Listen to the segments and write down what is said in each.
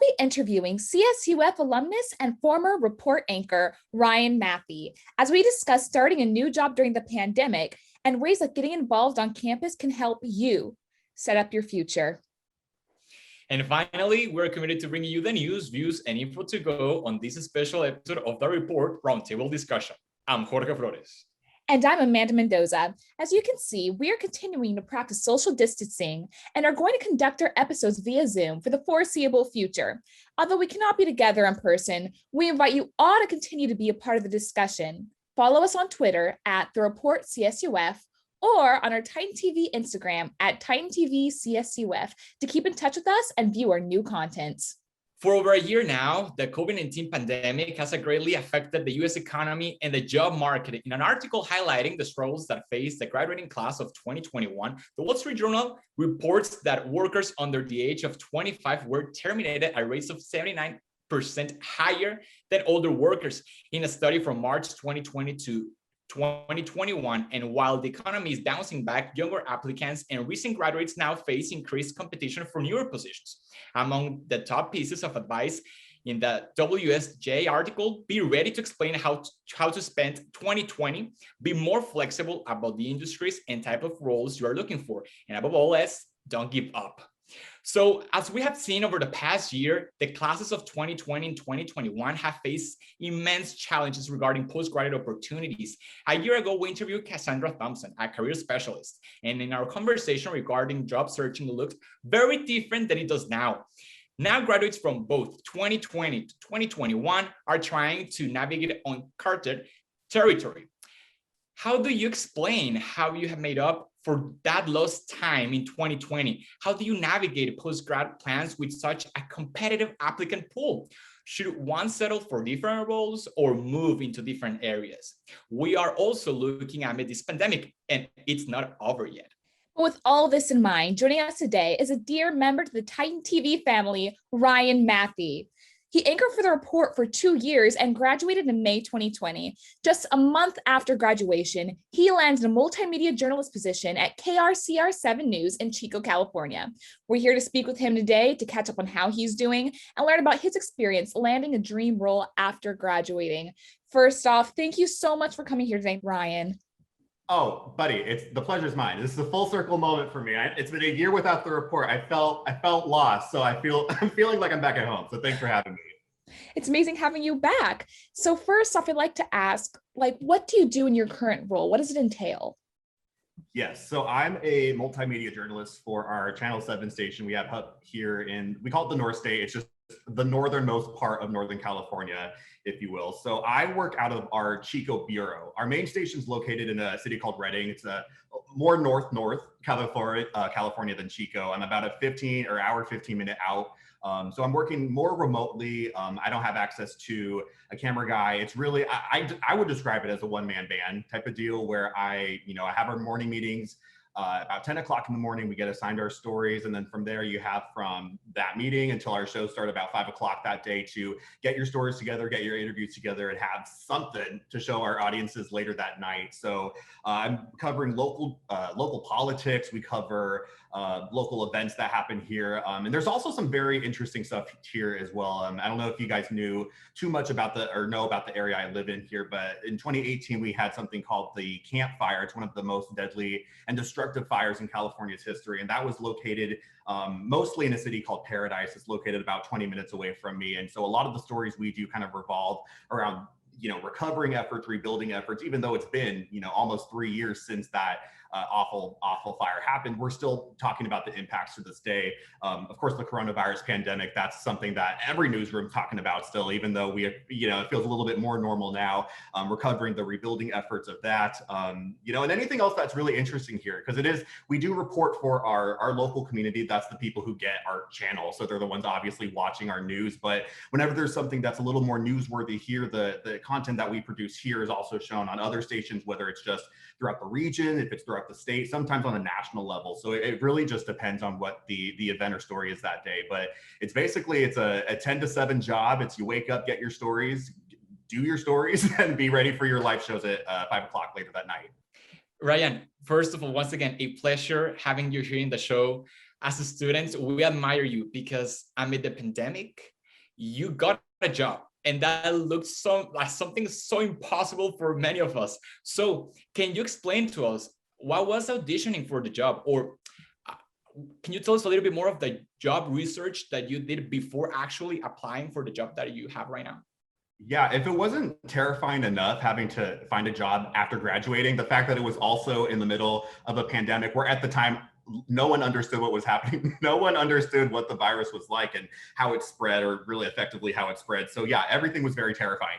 be interviewing CSUF alumnus and former report anchor Ryan Matthey as we discuss starting a new job during the pandemic and ways that getting involved on campus can help you set up your future. And finally, we're committed to bringing you the news, views, and info to go on this special episode of the report Roundtable Discussion. I'm Jorge Flores. And I'm Amanda Mendoza. As you can see, we are continuing to practice social distancing and are going to conduct our episodes via Zoom for the foreseeable future. Although we cannot be together in person, we invite you all to continue to be a part of the discussion. Follow us on Twitter at @TheReportCSUF or on our Titan TV Instagram at TitanTVCSUF to keep in touch with us and view our new content. For over a year now, the COVID-19 pandemic has greatly affected the U.S. economy and the job market. In an article highlighting the struggles that face the graduating class of 2021, the Wall Street Journal reports that workers under the age of 25 were terminated at rates of 79% higher than older workers in a study from March 2020 to 2021. And while the economy is bouncing back, younger applicants and recent graduates now face increased competition for newer positions. Among the top pieces of advice in the WSJ article, be ready to explain how to spend 2020, be more flexible about the industries and type of roles you are looking for, and above all else, don't give up. So as we have seen over the past year, the classes of 2020 and 2021 have faced immense challenges regarding postgraduate opportunities. A year ago, we interviewed Cassandra Thompson, a career specialist, and in our conversation regarding job searching, it looked very different than it does now. Now, graduates from both 2020 to 2021 are trying to navigate uncharted territory. How do you explain how you have made up for that lost time in 2020? How do you navigate post-grad plans with such a competitive applicant pool? Should one settle for different roles or move into different areas? We are also looking at this pandemic, and it's not over yet. With all this in mind, joining us today is a dear member to the Titan TV family, Ryan Matthey. He anchored for the report for 2 years and graduated in May 2020. Just a month after graduation, he landed a multimedia journalist position at KRCR-7 News in Chico, California. We're here to speak with him today to catch up on how he's doing and learn about his experience landing a dream role after graduating. First off, thank you so much for coming here today, Ryan. Oh, buddy, the pleasure's mine. This is a full circle moment for me. It's been a year without the report. I felt lost, so I'm feeling like I'm back at home. So thanks for having me. It's amazing having you back. So first off, I'd like to ask, what do you do in your current role? What does it entail? Yes, so I'm a multimedia journalist for our Channel 7 station. We have hub here we call it the North State. It's just the northernmost part of Northern California, if you will. So I work out of our Chico bureau. Our main station is located in a city called Redding. It's a more north California than Chico. I'm about a 15-minute out. So I'm working more remotely. I don't have access to a camera guy. It's really, I would describe it as a one-man band type of deal where I have our morning meetings. About 10 o'clock in the morning, we get assigned our stories. And then from there, you have from that meeting until our shows start about 5 o'clock that day to get your stories together, get your interviews together, and have something to show our audiences later that night. So I'm covering local politics. We cover local events that happen here. And there's also some very interesting stuff here as well. I don't know if you guys knew too much about know about the area I live in here, but in 2018, we had something called the Camp Fire. It's one of the most deadly and destructive fires in California's history. And that was located mostly in a city called Paradise. It's located about 20 minutes away from me. And so a lot of the stories we do kind of revolve around recovering efforts, rebuilding efforts, even though it's been, almost 3 years since that awful fire happened. We're still talking about the impacts to this day. Of course, the coronavirus pandemic, that's something that every newsroom's talking about still, even though it feels a little bit more normal now. We're covering the rebuilding efforts of that, and anything else that's really interesting here, because we do report for our local community. That's the people who get our channel. So they're the ones obviously watching our news. But whenever there's something that's a little more newsworthy here, the content that we produce here is also shown on other stations, whether it's just throughout the region, if it's throughout the state, sometimes on a national level. So it really just depends on what the event or story is that day. But it's basically, it's a 10 to 7 job. It's you wake up, get your stories, do your stories, and be ready for your live shows at 5 o'clock later that night. Ryan, first of all, once again, a pleasure having you here in the show. as students, we admire you because amid the pandemic, you got a job. And that looks like something so impossible for many of us. So can you explain to us what was auditioning for the job? Or can you tell us a little bit more of the job research that you did before actually applying for the job that you have right now? Yeah, if it wasn't terrifying enough having to find a job after graduating, the fact that it was also in the middle of a pandemic where at the time, no one understood what was happening. No one understood what the virus was like and how it spread, or really effectively how it spread. So yeah, everything was very terrifying.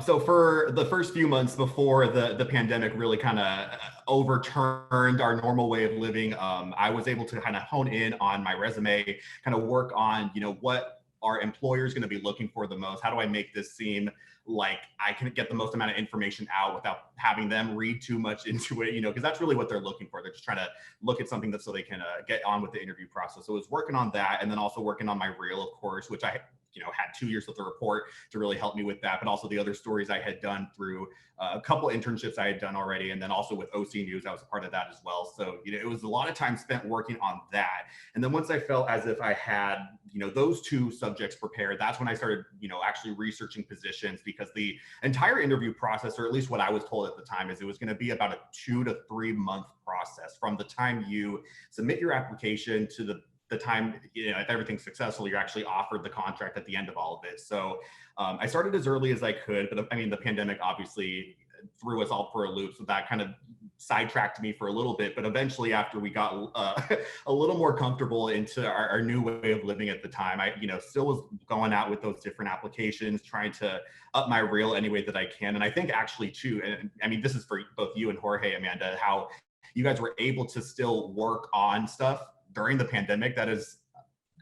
So for the first few months before the pandemic really kind of overturned our normal way of living, I was able to kind of hone in on my resume, kind of work on, what are employers going to be looking for the most? How do I make this seem like I can get the most amount of information out without having them read too much into it, because that's really what they're looking for. They're just trying to look at something so they can get on with the interview process. So I was working on that, and then also working on my reel, of course, which I had 2 years with the report to really help me with that, but also the other stories I had done through a couple internships I had done already. And then also with OC News, I was a part of that as well. So, it was a lot of time spent working on that. And then once I felt as if I had, those two subjects prepared, that's when I started, actually researching positions, because the entire interview process, or at least what I was told at the time, is it was going to be about a 2 to 3 month process from the time you submit your application to the time, if everything's successful, you're actually offered the contract at the end of all of it. So I started as early as I could, but I mean, the pandemic obviously threw us all for a loop. So that kind of sidetracked me for a little bit, but eventually after we got a little more comfortable into our new way of living at the time, I, still was going out with those different applications, trying to up my reel any way that I can. And I think actually too, and I mean, this is for both you and Jorge, Amanda, how you guys were able to still work on stuff during the pandemic. That is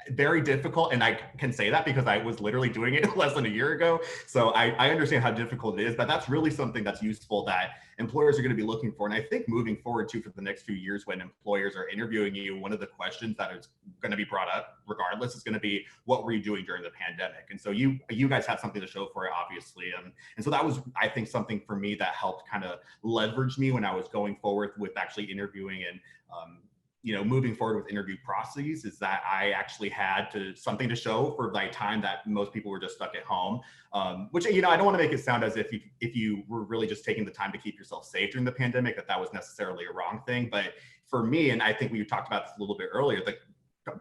very difficult. And I can say that because I was literally doing it less than a year ago. So I understand how difficult it is, but that's really something that's useful that employers are going to be looking for. And I think moving forward too, for the next few years, when employers are interviewing you, one of the questions that is going to be brought up regardless is going to be, what were you doing during the pandemic? And so you guys had something to show for it, obviously. And so that was, I think, something for me that helped kind of leverage me when I was going forward with actually interviewing and, moving forward with interview processes, is that I actually had something to show for my time that most people were just stuck at home. Which, I don't want to make it sound as if you were really just taking the time to keep yourself safe during the pandemic, that was necessarily a wrong thing. But for me, and I think we talked about this a little bit earlier,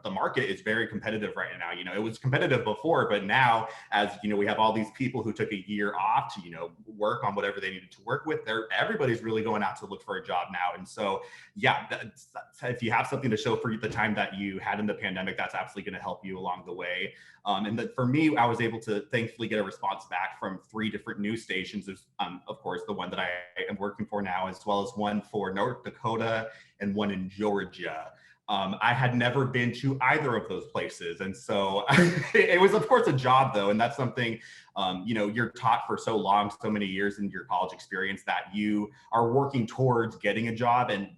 the market is very competitive right now. It was competitive before, but now, as we have all these people who took a year off to, work on whatever they needed to work with. Everybody's really going out to look for a job now. And so, yeah, if you have something to show for the time that you had in the pandemic, that's absolutely going to help you along the way. And for me, I was able to thankfully get a response back from 3 different news stations. There's, of course, the one that I am working for now, as well as one for North Dakota and one in Georgia. I had never been to either of those places. And so it was, of course, a job, though. And that's something, you're taught for so long, so many years in your college experience, that you are working towards getting a job. And,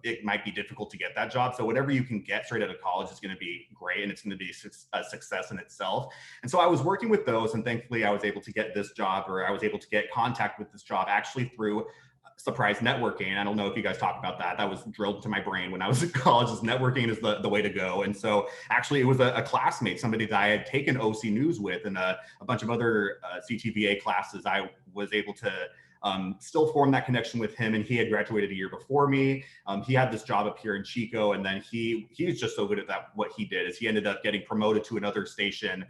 it might be difficult to get that job. So whatever you can get straight out of college is going to be great. And it's going to be a success in itself. And so I was working with those. And thankfully, I was able to get this job, or I was able to get contact with this job actually through surprise networking. I don't know if you guys talk about that. That was drilled into my brain when I was in college. Networking is the way to go. And so actually it was a classmate, somebody that I had taken OC News with, and a bunch of other CTVA classes. I was able to still form that connection with him, and he had graduated a year before me. He had this job up here in Chico, and then he was just so good at that. What he did is he ended up getting promoted to another station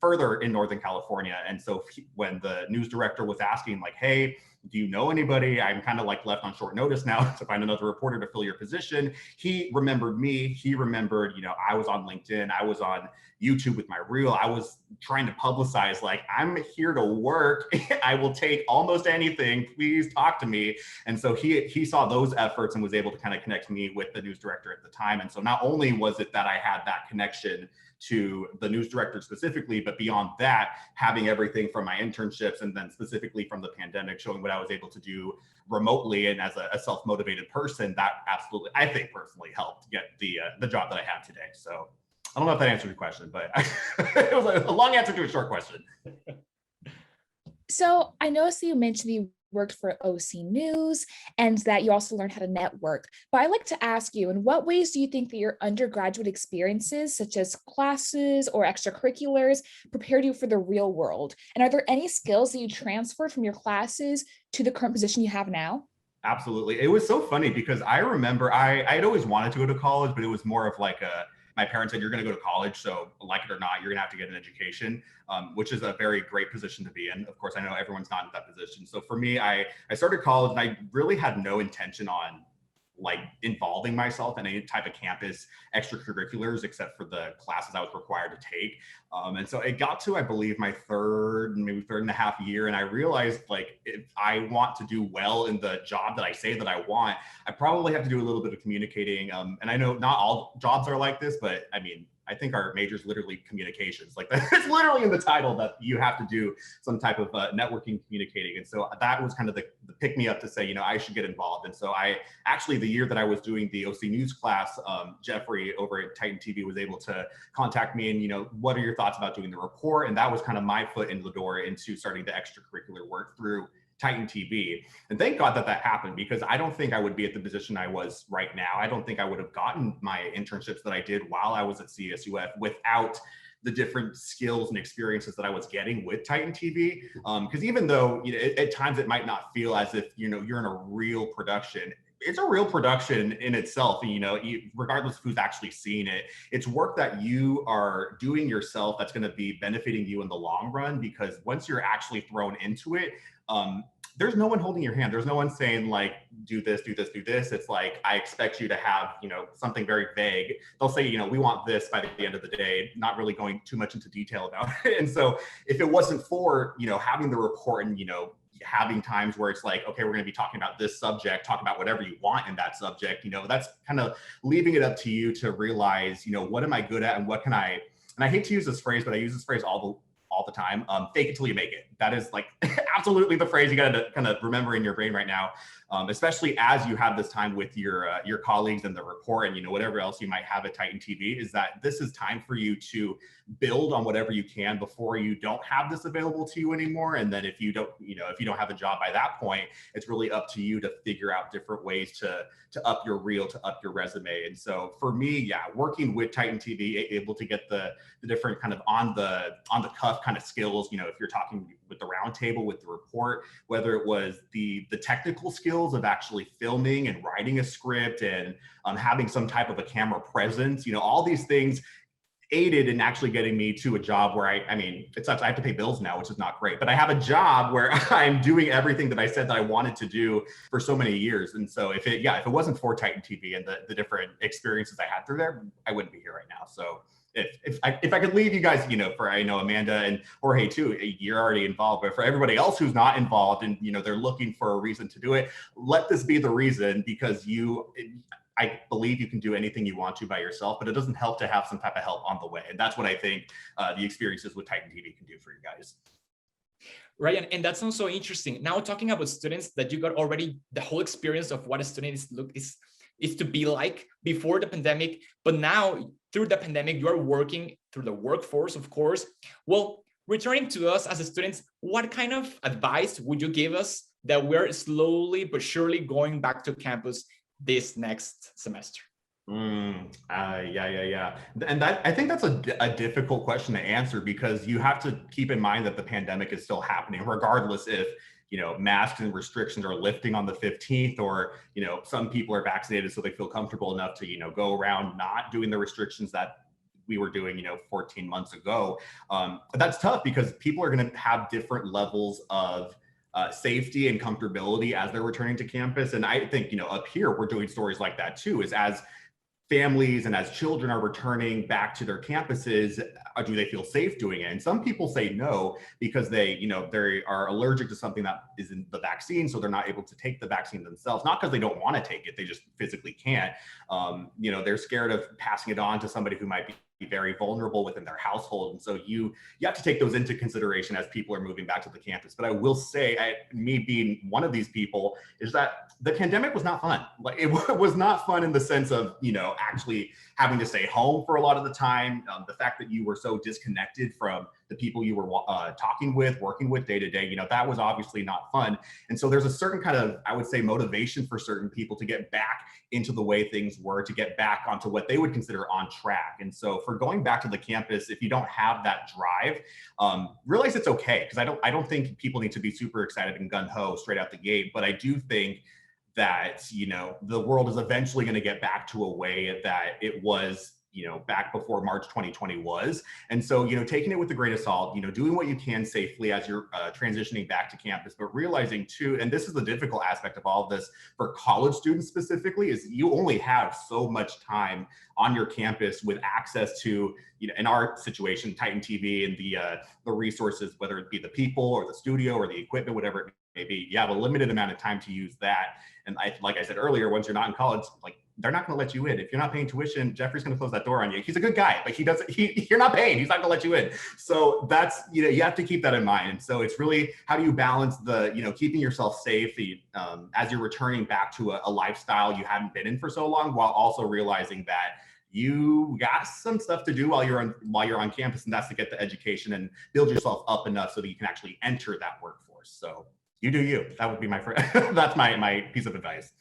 further in Northern California. And so when the news director was asking, like, hey, do you know anybody? I'm kind of like left on short notice now to find another reporter to fill your position. He remembered me. He remembered, I was on LinkedIn. I was on YouTube with my reel. I was trying to publicize, like, I'm here to work. I will take almost anything. Please talk to me. And so he saw those efforts and was able to kind of connect me with the news director at the time. And so not only was it that I had that connection to the news director specifically, but beyond that, having everything from my internships and then specifically from the pandemic, showing what I was able to do remotely and as a self-motivated person, that absolutely, I think personally, helped get the job that I have today. So I don't know if that answered your question, but it was a long answer to a short question. So I noticed that you mentioned you worked for OC News and that you also learned how to network. But I'd like to ask you, in what ways do you think that your undergraduate experiences, such as classes or extracurriculars, prepared you for the real world? And are there any skills that you transferred from your classes to the current position you have now? Absolutely. It was so funny because I remember I had always wanted to go to college, but it was more of like my parents said, you're going to go to college. So like it or not, you're going to have to get an education, which is a very great position to be in. Of course, I know everyone's not in that position. So for me, I started college and I really had no intention on like involving myself in any type of campus extracurriculars except for the classes I was required to take. And so it got to, I believe, my maybe third and a half year. And I realized like, if I want to do well in the job that I say that I want, I probably have to do a little bit of communicating. And I know not all jobs are like this, but I mean, I think our major is literally communications. Like it's literally in the title that you have to do some type of networking, communicating. And so that was kind of the pick me up to say, you know, I should get involved. And so I actually, the year that I was doing the OC News class, Jeffrey over at Titan TV was able to contact me and, you know, what are your thoughts about doing the report? And that was kind of my foot in the door into starting the extracurricular work through Titan TV. And thank God that happened, because I don't think I would be at the position I was right now. I don't think I would have gotten my internships that I did while I was at CSUF without the different skills and experiences that I was getting with Titan TV. Because even though, you know, at times it might not feel as if, you know, you're in a real production, it's a real production in itself. You know, regardless of who's actually seeing it, it's work that you are doing yourself that's going to be benefiting you in the long run, because once you're actually thrown into it, there's no one holding your hand. There's no one saying like, do this, do this, do this. It's like, I expect you to have, you know, something very vague. They'll say, you know, we want this by the end of the day, not really going too much into detail about it. And so if it wasn't for, you know, having the report and, you know, having times where it's like, okay, we're going to be talking about this subject, talk about whatever you want in that subject, you know, that's kind of leaving it up to you to realize, you know, what am I good at and what can I, and I hate to use this phrase, but I use this phrase all the time, fake it till you make it. That is like absolutely the phrase you got to kind of remember in your brain right now, especially as you have this time with your colleagues and the report and, you know, whatever else you might have at Titan TV, is that this is time for you to build on whatever you can before you don't have this available to you anymore. And then if you don't, you know, if you don't have a job by that point, it's really up to you to figure out different ways to up your reel, to up your resume. And so for me, yeah, working with Titan TV, able to get the different kind of on the cuff kind of skills, you know, if you're talking with the roundtable, with the report, whether it was the technical skills of actually filming and writing a script and having some type of a camera presence, you know, all these things aided in actually getting me to a job where I mean, it sucks, I have to pay bills now, which is not great, but I have a job where I'm doing everything that I said that I wanted to do for so many years. And so if it wasn't for Titan TV and the different experiences I had through there, I wouldn't be here right now. So if I could leave you guys, you know, for, I know Amanda and Jorge too, you're already involved, but for everybody else who's not involved and, you know, they're looking for a reason to do it, let this be the reason, because I believe you can do anything you want to by yourself, but it doesn't help to have some type of help on the way. And that's what I think the experiences with Titan TV can do for you guys. Ryan, and that sounds so interesting. Now talking about students, that you got already the whole experience of what a student is to be like before the pandemic, but now through the pandemic, you are working through the workforce, of course. Well, returning to us as students, what kind of advice would you give us that we're slowly but surely going back to campus this next semester? Yeah. And that, I think that's a difficult question to answer, because you have to keep in mind that the pandemic is still happening, regardless if, you know, masks and restrictions are lifting on the 15th, or, you know, some people are vaccinated so they feel comfortable enough to, you know, go around not doing the restrictions that we were doing, you know, 14 months ago. That's tough, because people are going to have different levels of safety and comfortability as they're returning to campus. And I think, you know, up here, we're doing stories like that too, is as families and as children are returning back to their campuses, do they feel safe doing it? And some people say no, because they, you know, they are allergic to something that is in the vaccine, so they're not able to take the vaccine themselves, not because they don't want to take it, they just physically can't. You know, they're scared of passing it on to somebody who might be very vulnerable within their household. And so you have to take those into consideration as people are moving back to the campus. But I will say, me being one of these people, is that the pandemic was not fun. Like, it was not fun in the sense of, you know, actually having to stay home for a lot of the time. The fact that you were so disconnected from the people you were talking with, working with day to day, you know, that was obviously not fun. And so there's a certain kind of, I would say, motivation for certain people to get back into the way things were, to get back onto what they would consider on track. And so for going back to the campus, if you don't have that drive, realize it's okay, because I don't think people need to be super excited and gung-ho straight out the gate. But I do think that, you know, the world is eventually going to get back to a way that it was, you know, back before March 2020 was. And so, you know, taking it with a grain of salt, you know, doing what you can safely as you're transitioning back to campus, but realizing too, and this is the difficult aspect of all of this for college students specifically, is you only have so much time on your campus with access to, you know, in our situation, Titan TV and the resources, whether it be the people or the studio or the equipment, whatever it may be. You have a limited amount of time to use that. And like I said earlier, once you're not in college, like, they're not going to let you in. If you're not paying tuition, Jeffrey's going to close that door on you. He's a good guy, but you're not paying. He's not going to let you in. So that's, you know, you have to keep that in mind. And so it's really, how do you balance the, you know, keeping yourself safe as you're returning back to a lifestyle you hadn't been in for so long, while also realizing that you got some stuff to do while you're on campus, and that's to get the education and build yourself up enough so that you can actually enter that workforce. So you do you. That would be that's my piece of advice.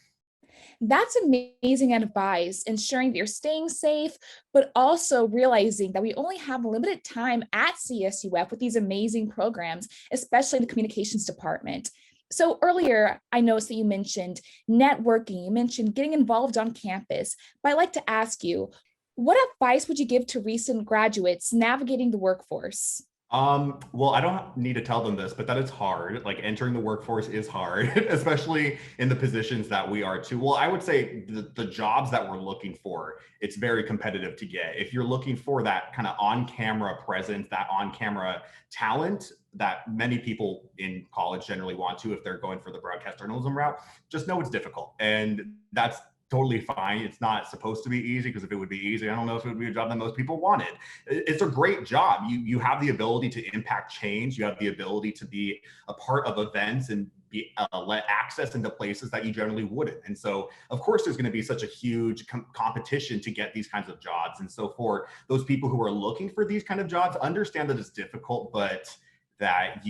That's amazing advice, ensuring that you're staying safe, but also realizing that we only have limited time at CSUF with these amazing programs, especially in the communications department. So earlier, I noticed that you mentioned networking, you mentioned getting involved on campus, but I'd like to ask you, what advice would you give to recent graduates navigating the workforce? Well, I don't need to tell them this, but that it's hard. Like, entering the workforce is hard, especially in the positions that we are too. Well, I would say the jobs that we're looking for, it's very competitive to get. If you're looking for that kind of on-camera presence, that on-camera talent that many people in college generally want to, if they're going for the broadcast journalism route, just know it's difficult. And that's totally fine. It's not supposed to be easy, because if it would be easy, I don't know if it would be a job that most people wanted. It's a great job. You have the ability to impact change. You have the ability to be a part of events and be let access into places that you generally wouldn't. And so, of course, there's going to be such a huge competition to get these kinds of jobs. And so for those people who are looking for these kind of jobs, understand that it's difficult, but that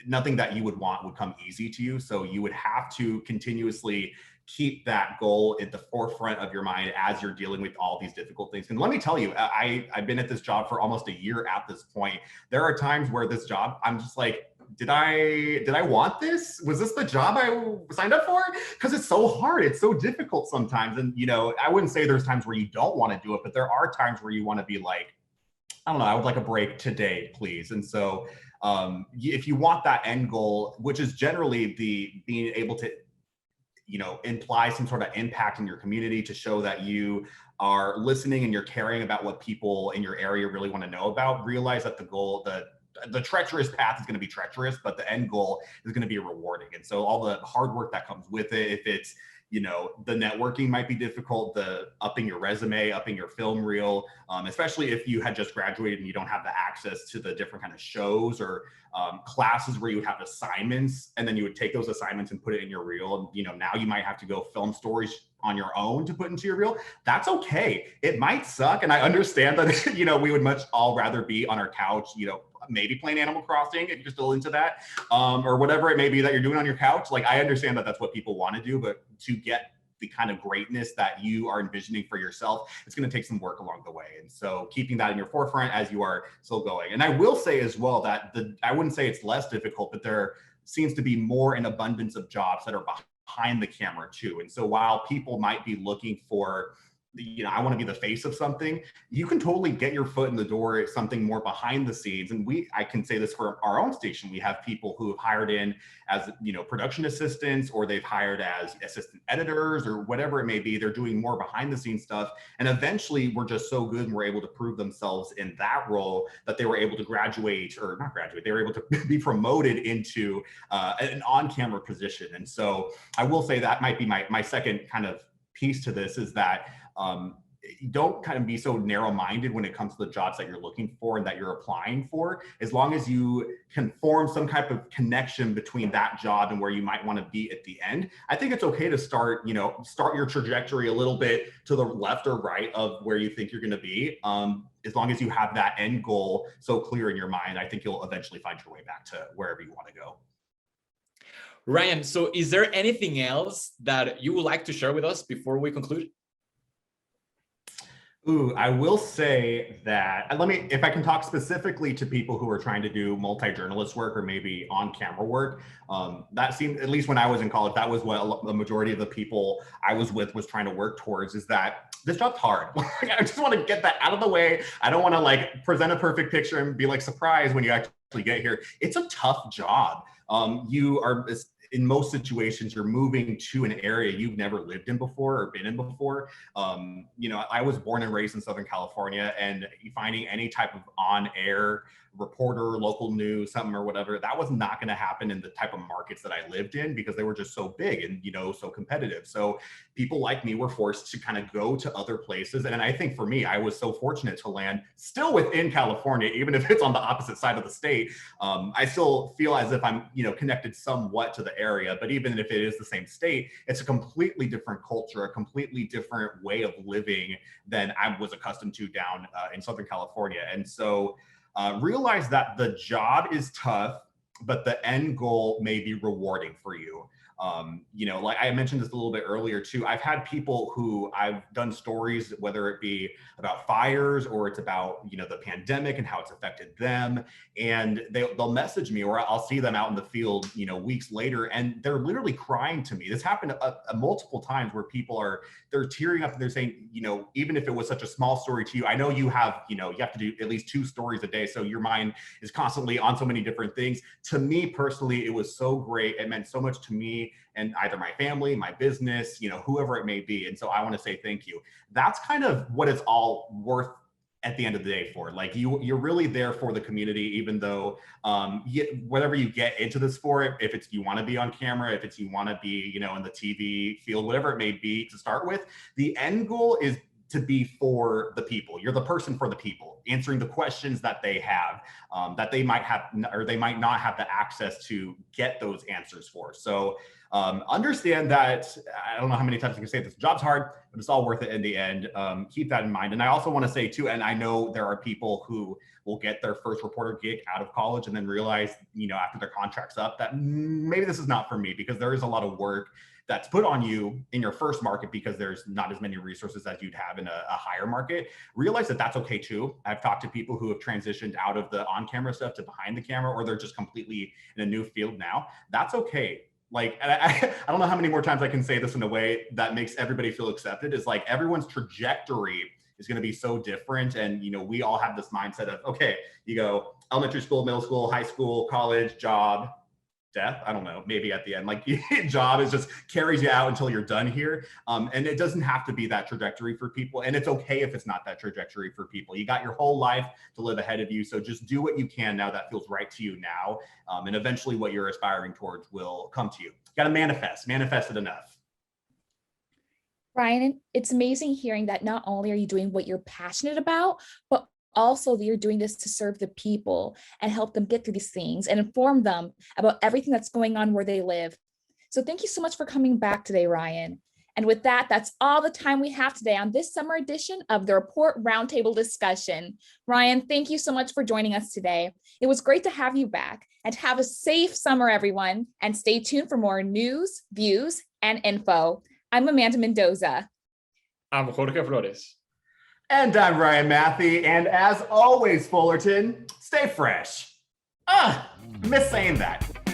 nothing that you would want would come easy to you. So you would have to continuously keep that goal at the forefront of your mind as you're dealing with all these difficult things. And let me tell you, I've been at this job for almost a year at this point. There are times where this job, I'm just like, did I want this? Was this the job I signed up for? Because it's so hard. It's so difficult sometimes. And, you know, I wouldn't say there's times where you don't want to do it, but there are times where you want to be like, I don't know, I would like a break today, please. And so if you want that end goal, which is generally being able to, you know, imply some sort of impact in your community, to show that you are listening and you're caring about what people in your area really want to know about, realize that the goal, the treacherous path is going to be treacherous, but the end goal is going to be rewarding. And so all the hard work that comes with it, if it's, you know, the networking might be difficult, the upping your resume, upping your film reel, especially if you had just graduated and you don't have the access to the different kind of shows or classes where you have assignments, and then you would take those assignments and put it in your reel. And, you know, now you might have to go film stories on your own to put into your reel. That's okay. It might suck. And I understand that, you know, we would much all rather be on our couch, you know, maybe playing Animal Crossing if you're still into that, or whatever it may be that you're doing on your couch. Like, I understand that that's what people want to do, but to get the kind of greatness that you are envisioning for yourself, it's going to take some work along the way. And so keeping that in your forefront as you are still going. And I will say as well that I wouldn't say it's less difficult, but there seems to be more an abundance of jobs that are behind the camera too. And so while people might be looking for, you know, I want to be the face of something, you can totally get your foot in the door at something more behind the scenes. And I can say this for our own station. We have people who have hired in as, you know, production assistants, or they've hired as assistant editors, or whatever it may be. They're doing more behind the scenes stuff. And eventually we're just so good and we're able to prove themselves in that role that they were able to graduate, or not graduate, they were able to be promoted into an on-camera position. And so I will say that might be my second kind of piece to this, is that don't kind of be so narrow-minded when it comes to the jobs that you're looking for and that you're applying for. As long as you can form some type of connection between that job and where you might want to be at the end, I think it's okay to start your trajectory a little bit to the left or right of where you think you're going to be. As long as you have that end goal so clear in your mind, I think you'll eventually find your way back to wherever you want to go. Ryan, so is there anything else that you would like to share with us before we conclude? Ooh, I will say that, if I can talk specifically to people who are trying to do multi-journalist work or maybe on-camera work, that seemed, at least when I was in college, that was what the majority of the people I was with was trying to work towards, is that this job's hard. I just want to get that out of the way. I don't want to like present a perfect picture and be like surprised when you actually get here. It's a tough job. You are, in most situations, you're moving to an area you've never lived in before or been in before. I was born and raised in Southern California, and finding any type of on-air reporter, local news, something or whatever, that was not going to happen in the type of markets that I lived in because they were just so big and, so competitive. So people like me were forced to kind of go to other places. And I think for me, I was so fortunate to land still within California, even if it's on the opposite side of the state. I still feel as if I'm, connected somewhat to the area, but even if it is the same state, it's a completely different culture, a completely different way of living than I was accustomed to down in Southern California. And so realize that the job is tough, but the end goal may be rewarding for you. Like I mentioned this a little bit earlier too, I've had people who I've done stories, whether it be about fires or it's about, the pandemic and how it's affected them. And they'll message me, or I'll see them out in the field, weeks later, and they're literally crying to me. This happened multiple times where they're tearing up and they're saying, even if it was such a small story to you, I know you have to do at least 2 stories a day. So your mind is constantly on so many different things. To me personally, it was so great. It meant so much to me and either my family, my business, whoever it may be. And so I want to say thank you. That's kind of what it's all worth at the end of the day for. Like you're really there for the community, even though whatever you get into this for, if it's you want to be on camera, if it's you want to be, in the TV field, whatever it may be to start with, the end goal is to be for the people. You're the person for the people, answering the questions that they have, that they might have, or they might not have the access to get those answers for. So understand that, I don't know how many times I can say this, job's hard, but it's all worth it in the end. Keep that in mind. And I also want to say too, and I know there are people who will get their first reporter gig out of college and then realize, after their contract's up, that maybe this is not for me, because there is a lot of work that's put on you in your first market because there's not as many resources as you'd have in a higher market. Realize that that's okay too. I've talked to people who have transitioned out of the on-camera stuff to behind the camera, or they're just completely in a new field now. That's okay. Like, I don't know how many more times I can say this in a way that makes everybody feel accepted, is like everyone's trajectory is going to be so different. And, we all have this mindset of, okay, you go elementary school, middle school, high school, college, job, death. I don't know, maybe at the end, like job is just carries you out until you're done here. And it doesn't have to be that trajectory for people. And it's okay if it's not that trajectory for people. You got your whole life to live ahead of you. So just do what you can now that feels right to you now. And eventually what you're aspiring towards will come to you. You got to manifest it enough. Ryan, it's amazing hearing that not only are you doing what you're passionate about, but also that you're doing this to serve the people and help them get through these things and inform them about everything that's going on where they live. So thank you so much for coming back today, Ryan. And with that, that's all the time we have today on this summer edition of the Report Roundtable Discussion. Ryan, thank you so much for joining us today. It was great to have you back, and have a safe summer, everyone. And stay tuned for more news, views, and info. I'm Amanda Mendoza. I'm Jorge Flores. And I'm Ryan Matthey. And as always, Fullerton, stay fresh. Miss saying that.